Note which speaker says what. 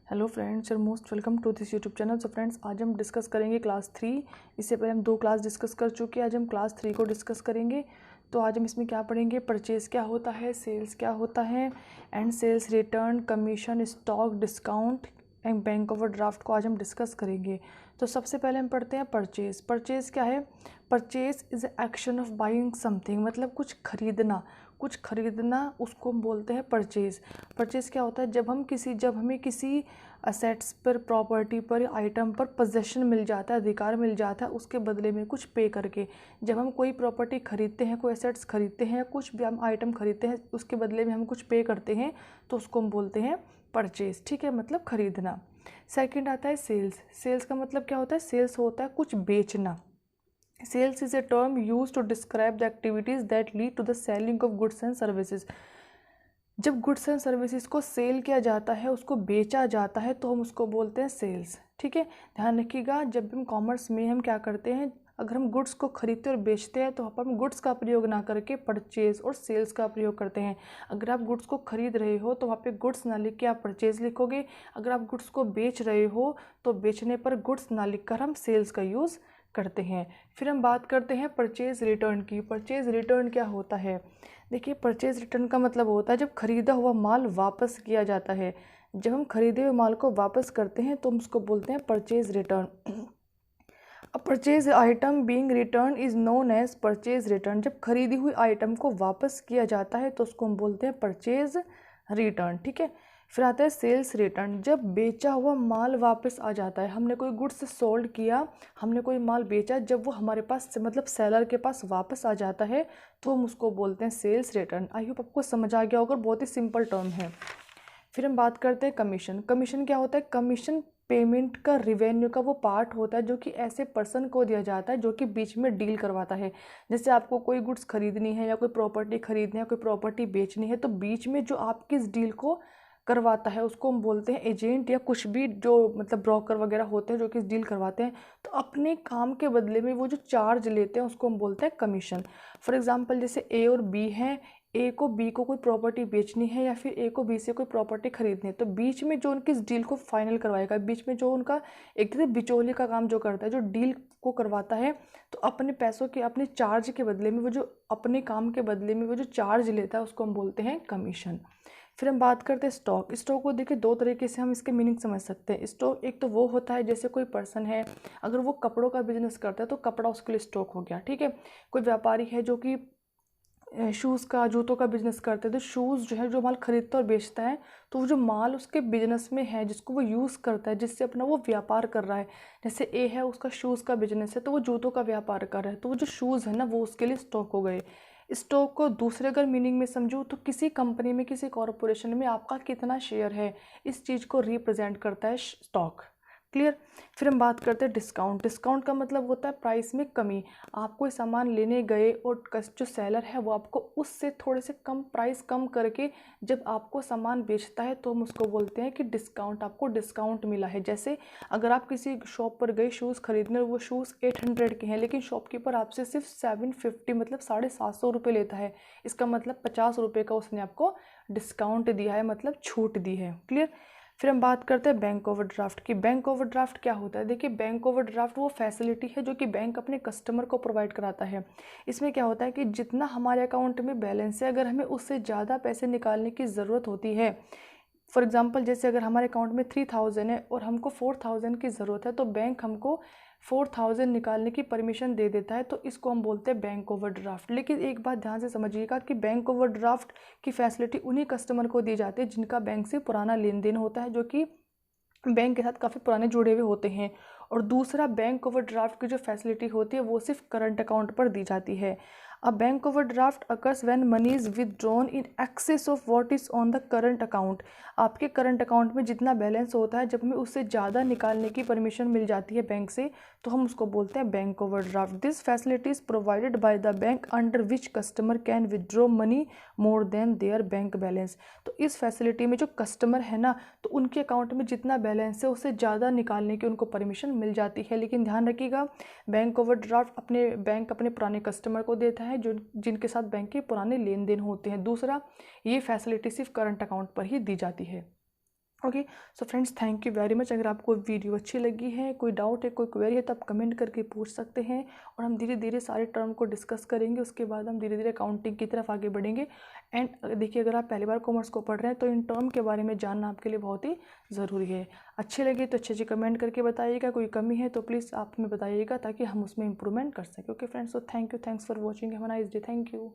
Speaker 1: Hello friends, your most welcome to this YouTube channel. So friends, आज हम discuss करेंगे class 3। इससे पहले हम 2 क्लास डिस्कस कर चुके हैं। आज हम क्लास 3 को डिस्कस करेंगे। तो आज हम इसमें क्या पढ़ेंगे, परचेज़ क्या होता है, सेल्स क्या होता है, and sales return, commission, stock, discount and bank overdraft को आज हम डिस्कस करेंगे। तो सबसे पहले हम पढ़ते हैं परचेज़। परचेज़ क्या है? Purchase is a action of buying something, मतलब कुछ खरीदना उसको हम बोलते हैं परचेज़। परचेज़ क्या होता है? जब हमें किसी असेट्स पर, प्रॉपर्टी पर, आइटम पर पोजेसन मिल जाता है, अधिकार मिल जाता है, उसके बदले में कुछ पे करके। जब हम कोई प्रॉपर्टी खरीदते हैं, कोई असेट्स खरीदते हैं, कुछ भी हम आइटम खरीदते हैं, उसके बदले में हम कुछ पे करते हैं, तो उसको हम बोलते हैं परचेज़। ठीक है, मतलब खरीदना। सेकंड आता है सेल्स। सेल्स का मतलब क्या होता है? सेल्स होता है कुछ बेचना। Sales is a term used to describe the activities that lead to the selling of goods and services. जब गुड्स एंड सर्विसेज को सेल किया जाता है, उसको बेचा जाता है, तो हम उसको बोलते हैं सेल्स। ठीक है, ध्यान रखिएगा। जब हम कॉमर्स में हम क्या करते हैं, अगर हम गुड्स को खरीदते और बेचते हैं तो हम गुड्स का प्रयोग ना करके परचेज और सेल्स का प्रयोग करते हैं। अगर आप गुड्स को खरीद रहे हो तो वहाँ पे गुड्स ना लिख के आप परचेज लिखोगे। अगर आप गुड्स को बेच रहे हो तो बेचने पर गुड्स ना लिख कर हम सेल्स का यूज़ करते हैं। फिर हम बात करते हैं परचेज़ रिटर्न की। परचेज़ रिटर्न क्या होता है? देखिए, परचेज़ रिटर्न का मतलब होता है जब खरीदा हुआ माल वापस किया जाता है। जब हम खरीदे हुए माल को वापस करते हैं तो हम उसको बोलते हैं purchase return. A purchase item being return is known as purchase return. जब खरीदी हुई आइटम को वापस किया जाता है तो उसको हम बोलते हैं परचेज रिटर्न। ठीक है, फिर आता है सेल्स रिटर्न। जब बेचा हुआ माल वापस आ जाता है, हमने कोई गुड्स सोल्ड किया, हमने कोई माल बेचा, जब वो हमारे पास मतलब सेलर के पास वापस आ जाता है तो हम उसको बोलते हैं सेल्स रिटर्न। आई होप आपको समझ आ गया होगा, बहुत ही सिंपल टर्म है। फिर हम बात करते हैं कमीशन। कमीशन क्या होता है? कमीशन पेमेंट का, रिवेन्यू का वो पार्ट होता है जो कि ऐसे पर्सन को दिया जाता है जो कि बीच में डील करवाता है। जैसे आपको कोई गुड्स खरीदनी है या कोई प्रॉपर्टी खरीदनी है, कोई प्रॉपर्टी बेचनी है, तो बीच में जो आपकी इस डील को करवाता है उसको हम बोलते हैं एजेंट, या कुछ भी जो मतलब ब्रोकर वगैरह होते हैं जो कि डील करवाते हैं। तो अपने काम के बदले में वो जो चार्ज लेते हैं उसको हम बोलते हैं कमीशन। फॉर एग्जांपल, जैसे ए और बी हैं, ए को बी को कोई प्रॉपर्टी बेचनी है या फिर ए को बी से कोई प्रॉपर्टी खरीदनी है, तो बीच में जो उनकी इस डील को फाइनल करवाएगा, बीच में जो उनका एक तरह बिचौली का काम जो करता है, जो डील को करवाता है, तो अपने पैसों के, अपने चार्ज के बदले में वो जो अपने काम के बदले में वो जो चार्ज लेता है उसको हम बोलते हैं कमीशन। फिर हम बात करते हैं स्टॉक। स्टॉक को देखिए, 2 तरीके से हम इसके मीनिंग समझ सकते हैं। स्टॉक एक तो वो होता है, जैसे कोई पर्सन है, अगर वो कपड़ों का बिजनेस करता है तो कपड़ा उसके लिए स्टॉक हो गया। ठीक है, कोई व्यापारी है जो कि शूज़ का, जूतों का बिजनेस करते हैं, तो शूज़ जो है, जो माल खरीदता और बेचता है, तो वो जो माल उसके बिजनेस में है, जिसको वो यूज़ करता है, जिससे अपना वो व्यापार कर रहा है। जैसे ए है, उसका शूज़ का बिजनेस है, तो वो जूतों का व्यापार कर रहा है, तो वो जो शूज़ है ना, वो उसके लिए स्टॉक हो गए। स्टॉक को दूसरे अगर मीनिंग में समझूँ तो किसी कंपनी में, किसी कॉरपोरेशन में आपका कितना शेयर है, इस चीज़ को रिप्रेजेंट करता है स्टॉक। क्लियर। फिर हम बात करते हैं डिस्काउंट। डिस्काउंट का मतलब होता है प्राइस में कमी। आप कोई सामान लेने गए और जो सेलर है वो आपको उससे थोड़े से कम प्राइस कम करके जब आपको सामान बेचता है तो हम उसको बोलते हैं कि डिस्काउंट, आपको डिस्काउंट मिला है। जैसे अगर आप किसी शॉप पर गए शूज़ खरीदने और वो शूज़ 800 के हैं, लेकिन शॉपकीपर आपसे सिर्फ 750 मतलब 750 रुपये लेता है, इसका मतलब 50 रुपये का उसने आपको डिस्काउंट दिया है, मतलब छूट दी है। क्लियर। फिर हम बात करते हैं बैंक ओवरड्राफ्ट की। बैंक ओवरड्राफ्ट क्या होता है? देखिए, बैंक ओवरड्राफ्ट वो फैसिलिटी है जो कि बैंक अपने कस्टमर को प्रोवाइड कराता है। इसमें क्या होता है कि जितना हमारे अकाउंट में बैलेंस है, अगर हमें उससे ज़्यादा पैसे निकालने की ज़रूरत होती है, फॉर एग्जांपल जैसे अगर हमारे अकाउंट में 3000 है और हमको 4000 की ज़रूरत है, तो बैंक हमको 4000 निकालने की परमिशन दे देता है, तो इसको हम बोलते हैं बैंक ओवरड्राफ्ट। लेकिन एक बात ध्यान से समझिएगा कि बैंक ओवरड्राफ्ट की फैसिलिटी उन्हीं कस्टमर को दी जाती है जिनका बैंक से पुराना लेन देन होता है, जो कि बैंक के साथ काफ़ी पुराने जुड़े हुए होते हैं। और दूसरा, बैंक ओवरड्राफ्ट की जो फैसिलिटी होती है वो सिर्फ करंट अकाउंट पर दी जाती है। A bank overdraft occurs when money is withdrawn in excess of what is on the current account. आपके करंट अकाउंट में जितना बैलेंस होता है, जब हमें उससे ज़्यादा निकालने की परमिशन मिल जाती है बैंक से, तो हम उसको बोलते हैं bank overdraft. This facility is provided by the bank under which customer can withdraw money more than there bank balance. तो इस फैसिलिटी में जो कस्टमर है ना, तो उनके अकाउंट में जितना बैलेंस है उससे ज़्यादा निकालने की उनको परमिशन मिल जाती है। लेकिन ध्यान रखिएगा, बैंक ओवरड्राफ्ट अपने पुराने कस्टमर को देता है जो जिनके साथ बैंक के पुराने लेन देन होते हैं। दूसरा, ये फैसिलिटी सिर्फ करंट अकाउंट पर ही दी जाती है। Okay. So friends, thank you very much. अगर आपको वीडियो अच्छी लगी है, कोई डाउट है, कोई क्वेरी है, तो आप कमेंट करके पूछ सकते हैं और हम धीरे धीरे सारे टर्म को डिस्कस करेंगे। उसके बाद हम धीरे धीरे अकाउंटिंग की तरफ आगे बढ़ेंगे। एंड देखिए, अगर आप पहली बार कॉमर्स को पढ़ रहे हैं तो इन टर्म के बारे में जानना आपके लिए बहुत ही ज़रूरी है। अच्छे लगे तो अच्छे कमेंट करके बताइएगा, कोई कमी है तो प्लीज़ आप हमें बताइएगा ताकि हम उसमें इंप्रूवमेंट कर सकें। Okay friends, so thank you, thanks for watching, have a nice day, thank you.